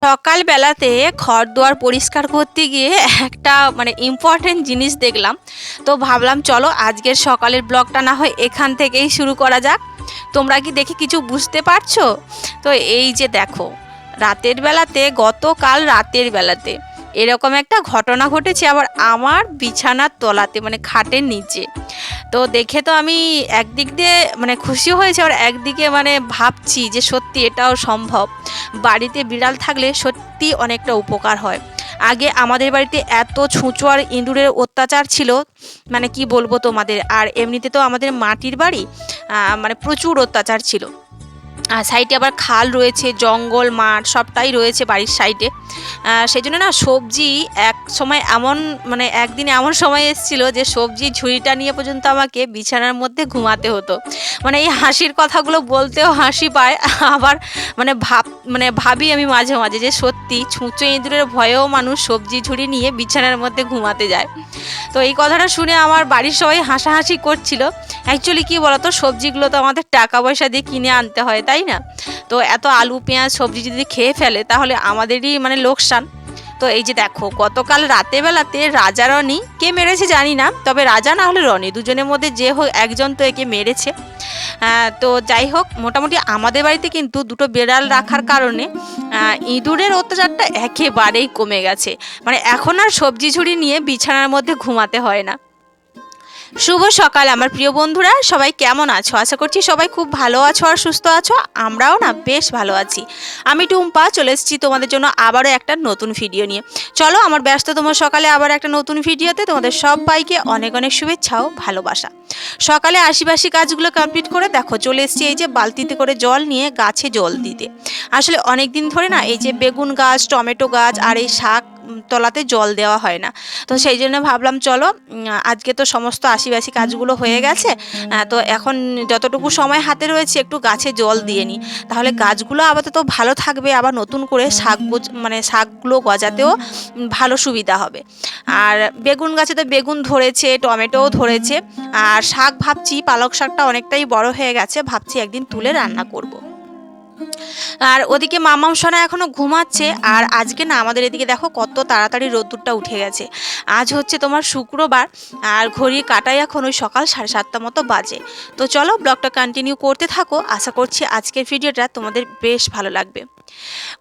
সকালবেলাতে ঘর দুয়ার পরিষ্কার করতে গিয়ে একটা ইম্পর্টেন্ট জিনিস দেখলাম। তো ভাবলাম চলো আজকের সকালের ব্লগটা না হয় এখান থেকেই শুরু করা যাক। তোমরা কি দেখে কিছু বুঝতে পারছো? তো এই যে দেখো, গতকাল রাতের বেলাতে এরকম একটা ঘটনা ঘটেছে, আবার আমার বিছানার তলাতে খাটের নিচে। তো দেখে তো আমি একদিক দিয়ে খুশি হয়েছে, আর একদিকে ভাবছি যে সত্যি এটাও সম্ভব। বাড়িতে বিড়াল থাকলে সত্যি অনেকটা উপকার হয়। আগে আমাদের বাড়িতে এত ছুঁচো আর ইঁদুরের অত্যাচার ছিল, কি বলবো তোমাদের। আর এমনিতে তো আমাদের মাটির বাড়ি, প্রচুর অত্যাচার ছিল। আর সাইডে আবার খাল রয়েছে, জঙ্গল মাঠ সবটাই রয়েছে বাড়ির সাইডে। সেই জন্য না সবজি এক সময় এমন একদিন এমন সময় এসেছিল যে সবজি ঝুড়িটা নিয়ে পর্যন্ত আমাকে বিছানার মধ্যে ঘুমাতে হতো। এই হাসির কথাগুলো বলতেও হাসি পায়, আবার ভাবি আমি মাঝে মাঝে যে সত্যি ছুঁচো ইঁদুরের ভয়েও মানুষ সবজি ঝুড়ি নিয়ে বিছানার মধ্যে ঘুমাতে যায়। তো এই কথাটা শুনে আমার বাড়ির সবাই হাসাহাসি করছিল। অ্যাকচুয়ালি কী বলতো, সবজিগুলো তো আমাদের টাকা পয়সা দিয়ে কিনে আনতে হয়, তাই না? তো এত আলু পেঁয়াজ সবজি যদি খেয়ে ফেলে তাহলে আমাদেরই লোকসান। তো এই যে দেখো, গতকাল রাতেবেলাতে রাজা রনি কে মেরেছে জানি না, তবে রাজা না হলে রনি, দুজনের মধ্যে যে হোক একজন তো একে মেরেছে। তো যাই হোক, মোটামুটি আমাদের বাড়িতে কিন্তু দুটো বিড়াল রাখার কারণে ইঁদুরের অত্যাচারটা একেবারেই কমে গেছে। এখন আর সবজি ঝুড়ি নিয়ে বিছানার মধ্যে ঘুমাতে হয় না। শুভ সকাল আমার প্রিয় বন্ধুরা, সবাই কেমন আছো? আশা করছি সবাই খুব ভালো আছো আর সুস্থ আছো। আমরাও না বেশ ভালো আছি। আমি টুম্পা চলে এসেছি তোমাদের জন্য আবারও একটা নতুন ভিডিও নিয়ে। চলো আমার ব্যস্ততম সকালে আবার একটা নতুন ভিডিওতে তোমাদের সবাইকে অনেক অনেক শুভেচ্ছা ও ভালোবাসা। সকালে আশিবাসি কাজগুলো কমপ্লিট করে দেখো চলে এসেছি এই যে বালতিতে করে জল নিয়ে গাছে জল দিতে। আসলে অনেক দিন ধরে না এই যে বেগুন গাছ, টমেটো গাছ আর এই শাক তলাতে জল দেওয়া হয় না। তো সেই জন্য ভাবলাম চলো আজকে তো সমস্ত আশিবাসি কাজগুলো হয়ে গেছে, তো এখন যতটুকু সময় হাতে রয়েছে একটু গাছে জল দিয়ে নিই, তাহলে গাছগুলো আপাতত ভালো থাকবে, আবার নতুন করে শাকগুলো গজাতেও ভালো সুবিধা হবে। আর বেগুন গাছে তো বেগুন ধরেছে, টমেটোও ধরেছে, আর শাক ভাবছি পালক শাকটা অনেকটাই বড় হয়ে গেছে, ভাবছি একদিন তুলে রান্না করব। আর ওদিকে মামাম সোনা এখনো ঘুমাচ্ছে। আর আজকে না আমাদের এদিকে দেখো কত তাড়াতাড়ি রোদ্দুরটা উঠে গেছে। আজ হচ্ছে তোমার শুক্রবার, আর ঘড়ির কাটায় এখন ওই সকাল 7:30 মতো বাজে। তো চলো ব্লগটা কন্টিনিউ করতে থাকো, আশা করছি আজকের ভিডিওটা তোমাদের বেশ ভালো লাগবে।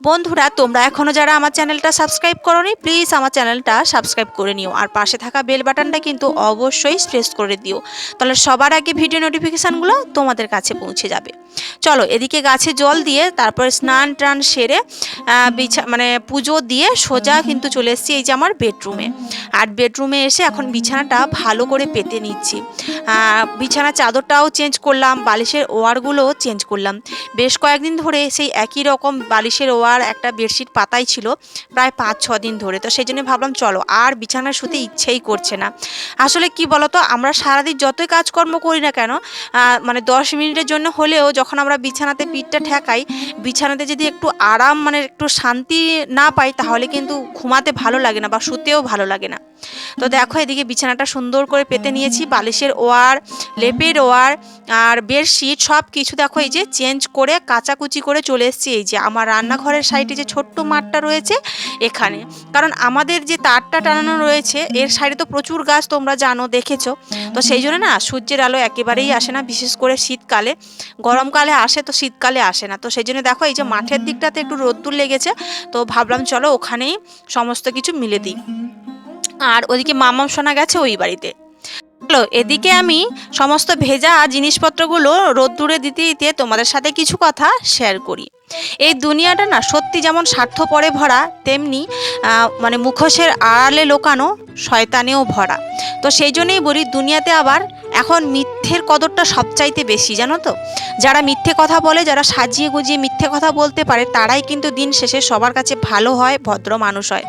বন্ধুরা, তোমরা এখনও যারা আমার চ্যানেলটা সাবস্ক্রাইব করোনি, প্লিজ আমার চ্যানেলটা সাবস্ক্রাইব করে নিও, আর পাশে থাকা বেল বাটনটা কিন্তু অবশ্যই প্রেস করে দিও, তাহলে সবার আগে ভিডিও নোটিফিকেশানগুলো তোমাদের কাছে পৌঁছে যাবে। চলো এদিকে গাছে জল দিয়ে তারপরে স্নান টান সেরে পুজো দিয়ে সোজা কিন্তু চলে এসেছি এই যে আমার বেডরুমে। আর বেডরুমে এসে এখন বিছানাটা ভালো করে পেতে নিচ্ছি। বিছানার চাদরটাও চেঞ্জ করলাম, বালিশের ওয়ারগুলোও চেঞ্জ করলাম। বেশ কয়েকদিন ধরে সেই একই রকম বালিশের ওয়ার একটা বেডশিট পাতাই ছিল প্রায় 5-6 দিন ধরে। তো সেই জন্য ভাবলাম চলো আর বিছানায় শুতে ইচ্ছেই করছে না। আসলে কি বলতো, আমরা সারাদিন যতই কাজকর্ম করি না কেন, 10 মিনিটের জন্য হলেও যখন আমরা বিছানাতে পিঠটা ঠেকাই, বিছানাতে যদি একটু আরাম একটু শান্তি না পাই, তাহলে কিন্তু ঘুমাতে ভালো লাগে না বা শুতেও ভালো লাগে না। তো দেখো এদিকে বিছানাটা সুন্দর করে পেতে নিয়েছি, বালিশের ওয়ার, লেপের ওয়ার আর বেডশিট সব কিছু দেখো এই যে চেঞ্জ করে কাচাকুচি করে চলে এসেছি এই যে আমার রান্নাঘরের সাইডে যে ছোট্ট মাঠটা রয়েছে এখানে। কারণ আমাদের যে তারটা টানানো রয়েছে এর সাইডে তো প্রচুর গাছ, তোমরা জানো, দেখেছো। তো সেই জন্য না সূর্যের আলো একেবারেই আসে না, বিশেষ করে শীতকালে। গরমকালে আসে তো শীতকালে আসে না। তো সেই জন্য দেখো এই যে মাঠের দিকটাতে একটু রোদ্দুর লেগেছে, তো ভাবলাম চলো ওখানেই সমস্ত কিছু মিলে দিই। আর ওদিকে মামাম সোনা গেছে ওই বাড়িতে। চলো এদিকে আমি সমস্ত ভেজা জিনিসপত্রগুলো রোদ্দুরে দিতে দিতে তোমাদের সাথে কিছু কথা শেয়ার করি। এই দুনিয়াটা না সত্যি যেমন স্বার্থপরে ভরা, তেমনি মুখোশের আড়ালে লোকানো শয়তানেও ভরা। তো সেই জন্যই বলি, দুনিয়াতে আবার এখন মিথ্যের কদরটা সবচাইতে বেশি, জানো তো। যারা মিথ্যে কথা বলে, যারা সাজিয়ে গুজিয়ে মিথ্যে কথা বলতে পারে, তারাই কিন্তু দিন শেষে সবার কাছে ভালো হয়, ভদ্র মানুষ হয়।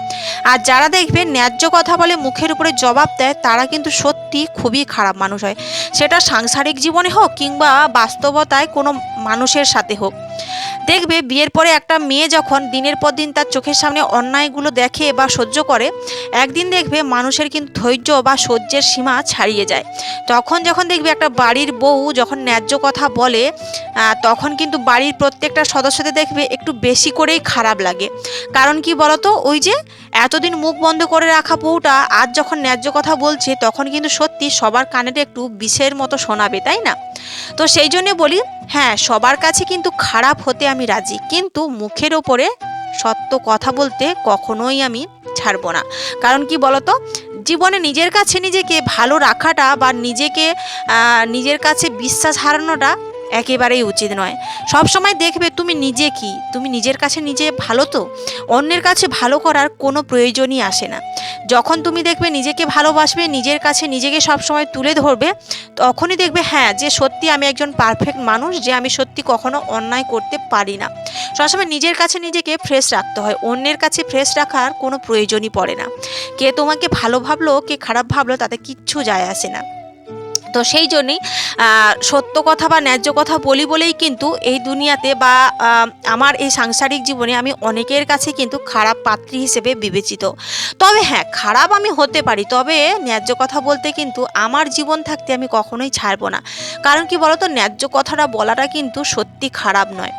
আর যারা দেখবে ন্যায্য কথা বলে মুখের উপরে জবাব দেয়, তারা কিন্তু সত্যি খুবই খারাপ মানুষ হয়। সেটা সাংসারিক জীবনে হোক কিংবা বাস্তবতায় কোনো মানুষের সাথে হোক। দেখবে বিয়ের পরে একটা মেয়ে যখন দিনের পর দিন তার চোখের সামনে অন্যায়গুলো দেখে বা সহ্য করে, একদিন দেখবে মানুষের কিন্তু ধৈর্য বা সহ্যের সীমা ছাড়িয়ে যায়। যখন দেখবে একটা বাড়ির বউ যখন ন্যায্য কথা বলে, তখন কিন্তু বাড়ির প্রত্যেকটা সদস্যদের দেখবে একটু বেশি করেই খারাপ লাগে। কারণ কি বলতো, ওই যে এতদিন মুখ বন্ধ করে রাখা বউটা আজ যখন ন্যায্য কথা বলছে, তখন কিন্তু সত্যি সবার কানের একটু বিষের মতো শোনাবে, তাই না? তো সেই জন্য বলি, হ্যাঁ সবার কাছে কিন্তু খারাপ হতে আমি রাজি, কিন্তু মুখের ওপরে সত্য কথা বলতে কখনোই আমি ছাড়বো না। কারণ কি বলতো, জীবনে নিজের কাছে নিজেকে ভালো রাখাটা বা নিজের কাছে বিশ্বাস হারানোটা একেবারেই উচিত নয়। সব সময় দেখবে তুমি নিজের কাছে নিজে ভালো, তো অন্যের কাছে ভালো করার কোনো প্রয়োজনই আসে না। যখন তুমি দেখবে নিজেকে ভালোবাসবে, নিজের কাছে নিজেকে সবসময় তুলে ধরবে, তখনই দেখবে হ্যাঁ যে সত্যি আমি একজন পারফেক্ট মানুষ, যে আমি সত্যি কখনো অন্যায় করতে পারি না। সবসময় নিজের কাছে নিজেকে ফ্রেশ রাখতে হয়, অন্যের কাছে ফ্রেশ রাখার কোনো প্রয়োজনই পড়ে না। কে তোমাকে ভালো ভাবলো কে খারাপ ভাবলো তাতে কিচ্ছু যায় আসে না। তো সেই জন্যেই সত্য কথা বা ন্যায্য কথা বলি বলেই কিন্তু এই দুনিয়াতে বা আমার এই সাংসারিক জীবনে আমি অনেকের কাছে কিন্তু খারাপ পাত্রী হিসেবে বিবেচিত। তবে হ্যাঁ, খারাপ আমি হতে পারি, তবে ন্যায্য কথা বলতে কিন্তু আমার জীবন থাকতে আমি কখনোই ছাড়বো না। কারণ কি বলতো, ন্যায্য কথাটা বলাটা কিন্তু সত্যি খারাপ নয়।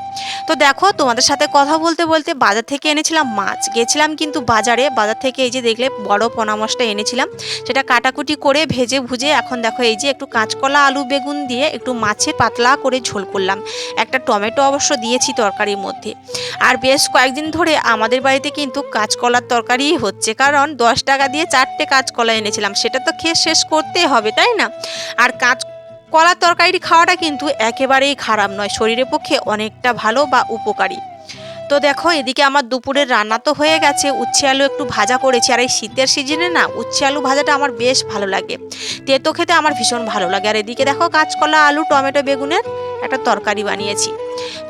তো দেখো, তোমাদের সাথে কথা বলতে বলতে বাজার থেকে এনেছিলাম মাছ, গেছিলাম কিন্তু বাজার থেকে এই যে দেখলে বড় পোনা মাছটা এনেছিলাম, সেটা কাটাকুটি করে ভেজে ভুজে এখন দেখো এই যে একটু কাঁচকলা আলু বেগুন দিয়ে একটু মাছের পাতলা করে ঝোল করলাম। একটা টমেটো অবশ্য দিয়েছি তরকারির মধ্যে। আর বেশ কয়েকদিন ধরে আমাদের বাড়িতে কিন্তু কাঁচকলার তরকারিই হচ্ছে, কারণ 10 টাকা দিয়ে 4টে কাঁচকলা এনেছিলাম, সেটা তো খেয়ে শেষ করতেই হবে, তাই না? আর কলার তরকারি খাওয়াটা কিন্তু একেবারেই খারাপ নয়, শরীরের পক্ষে অনেকটা ভালো বা উপকারী। তো দেখো, এদিকে আমার দুপুরের রান্না তো হয়ে গেছে, উচ্ছে আলু একটু ভাজা করেছি। আর এই শীতের সিজনে না উচ্ছে আলু ভাজাটা আমার বেশ ভালো লাগে, তেতো খেতে আমার ভীষণ ভালো লাগে। আর এদিকে দেখো, কাঁচকলা আলু টমেটো বেগুনের একটা তরকারি বানিয়েছি।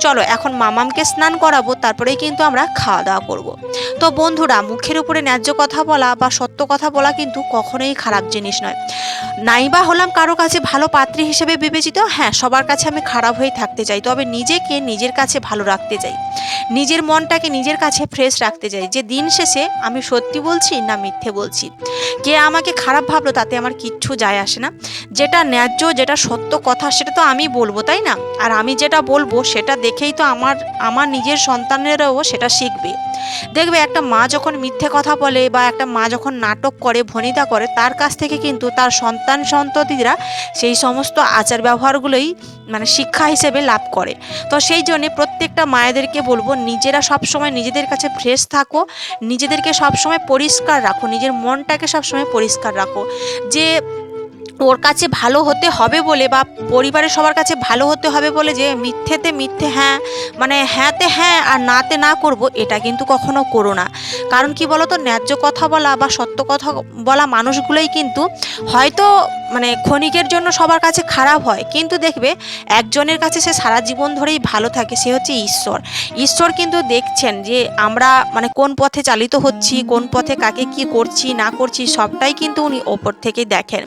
চলো এখন মামামকে স্নান করাবো, তারপরেই কিন্তু আমরা খাওয়া দাওয়া করব। তো বন্ধুরা, মুখের উপরে ন্যায্য কথা বলা বা সত্য কথা বলা কিন্তু কখনোই খারাপ জিনিস নয়। নাইবা হলাম কারো কাছে ভালো পাত্রী হিসেবে বিবেচিত, হ্যাঁ সবার কাছে আমি খারাপ হয়ে থাকতে চাই, তবে নিজেকে নিজের কাছে ভালো রাখতে চাই, নিজের মনটাকে নিজের কাছে ফ্রেশ রাখতে চাই, যে দিন শেষে আমি সত্যি বলছি না মিথ্যে বলছি। কে আমাকে খারাপ ভাবলো তাতে আমার কিচ্ছু যায় আসে না। যেটা ন্যায্য, যেটা সত্য কথা সেটা তো আমি বলবো, তাই না? আর আমি যেটা বলবো সেটা দেখেই তো আমার নিজের সন্তানেরাও সেটা শিখবে। দেখবে একটা মা যখন মিথ্যে কথা বলে বা একটা মা যখন নাটক করে, ভনিতা করে, তার কাছ থেকে কিন্তু তার সন্তান সন্ততিরা সেই সমস্ত আচার ব্যবহারগুলোই মানে শিক্ষা হিসেবে লাভ করে। তো সেই জন্যে প্রত্যেকটা মায়েদেরকে বলবো, নিজেরা সবসময় নিজেদের কাছে ফ্রেশ থাকো, নিজেদেরকে সবসময় পরিষ্কার রাখো, নিজের মনটাকে সবসময় পরিষ্কার রাখো। যে ওর কাছে ভালো হতে হবে বলে বা পরিবারের সবার কাছে ভালো হতে হবে বলে যে মিথ্যেতে মিথ্যে হ্যাঁ, মানে হ্যাঁতে হ্যাঁ আর নাতে না করব, এটা কিন্তু কখনো করো না। কারণ কি বলো তো, ন্যায্য কথা বলা বা সত্য কথা বলা মানুষগুলোই কিন্তু হয়তো মানে ক্ষণিকের জন্য সবার কাছে খারাপ হয়, কিন্তু দেখবে একজনের কাছে সে সারা জীবন ধরেই ভালো থাকে, সে হচ্ছে ঈশ্বর। ঈশ্বর কিন্তু দেখছেন যে আমরা মানে কোন পথে চালিত হচ্ছি, কোন পথে কাকে কি করছি না করছি, সবটাই কিন্তু উনি ওপর থেকেই দেখেন।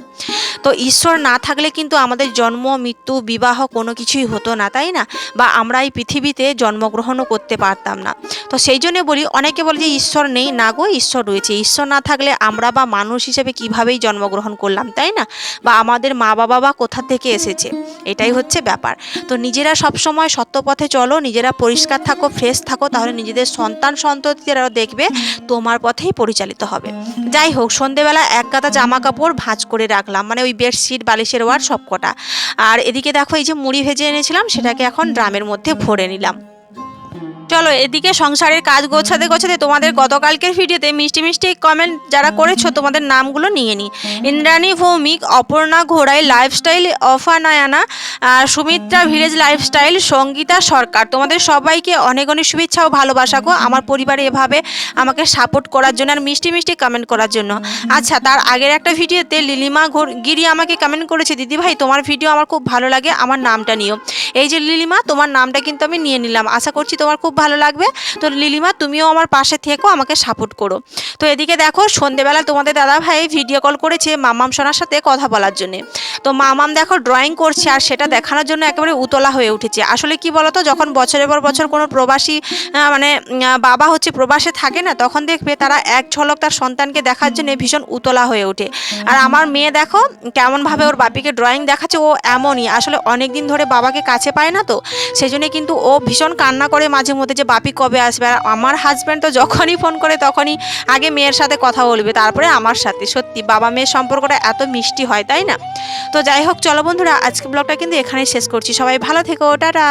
তো ঈশ্বর না থাকলে কিন্তু আমাদের জন্ম মৃত্যু বিবাহ কোনো কিছুই হতো না, তাই না? বা আমরা এই পৃথিবীতে জন্মগ্রহণও করতে পারতাম না। তো সেই জন্য বলি, অনেকে বলে যে ঈশ্বর নেই, না গো ঈশ্বর রয়েছে। ঈশ্বর না থাকলে আমরা বা মানুষ হিসেবে কিভাবেই জন্মগ্রহণ করলাম, তাই না? বা আমাদের মা বাবা বা কোথা থেকে এসেছে, এটাই হচ্ছে ব্যাপার। তো নিজেরা সবসময় সত্য পথে চলো, নিজেরা পরিষ্কার থাকো, ফ্রেশ থাকো, তাহলে নিজেদের সন্তান সন্ততিরাও দেখবে তোমার পথেই পরিচালিত হবে। যাই হোক, সন্ধেবেলা এক গাদা জামা কাপড় ভাঁজ করে রাখলাম, মানে ওই বেডশিট বালিশের ওয়ার সব কটা। আর এদিকে দেখো, এই যে মুড়ি ভেজে এনেছিলাম সেটাকে এখন ড্রামের মধ্যে ভরে নিলাম। চলো এদিকে সংসারের কাজ গোছাতে গোছাতে তোমাদের গতকালকের ভিডিওতে মিষ্টি মিষ্টি কমেন্ট যারা করেছো তোমাদের নামগুলো নিয়ে নিই। ইন্দ্রাণী ভৌমিক, অপর্ণা ঘোড়াই, লাইফস্টাইল অফানয়না, সুমিত্রা ভিলেজ লাইফস্টাইল, সঙ্গীতা সরকার, তোমাদের সবাইকে অনেক অনেক শুভেচ্ছা ও ভালোবাসা গো আমার পরিবারে এভাবে আমাকে সাপোর্ট করার জন্য আর মিষ্টি মিষ্টি কমেন্ট করার জন্য। আচ্ছা, তার আগের একটা ভিডিওতে লিলিমা গিরি আমাকে কমেন্ট করেছে, দিদি ভাই তোমার ভিডিও আমার খুব ভালো লাগে, আমার নামটা নিও। এই যে লিলিমা, তোমার নামটা কিন্তু আমি নিয়ে নিলাম, আশা করছি তোমার খুব ভালো লাগবে। তো লিলিমা তুমিও আমার পাশে থেকো, আমাকে সাপোর্ট করো। তো এদিকে দেখো সন্ধেবেলা তোমাদের দাদাভাই ভিডিও কল করেছে মামাম সোনার সাথে কথা বলার জন্য। তো মামাম দেখো ড্রয়িং করছে আর সেটা দেখানোর জন্য একেবারে উতলা হয়ে উঠেছে। আসলে কি বলতো, যখন বছরের পর বছর কোনো প্রবাসী বাবা হচ্ছে প্রবাসে থাকে না, তখন দেখবে তারা এক ঝলক তার সন্তানকে দেখার জন্য ভীষণ উতলা হয়ে ওঠে। আর আমার মেয়ে দেখো কেমনভাবে ওর বাপিকে ড্রয়িং দেখাচ্ছে, ও এমনই আসলে অনেক দিন ধরে বাবাকে কাছে পায় না, তো সেই জন্য কিন্তু ও ভীষণ কান্না করে মাঝে মধ্যে যে বাপি কবে আসবে। আর আমার হাজব্যান্ড তো যখনই ফোন করে তখনই আগে মেয়ের সাথে কথা বলবে, তারপরে আমার সাথে। সত্যি বাবা মেয়ের সম্পর্কটা এত মিষ্টি হয়, তাই না? তো যাই হোক, চলো বন্ধুরা, আজকে ব্লগটা কিন্তু এখানেই শেষ করছি। সবাই ভালো থেকো, টাটা।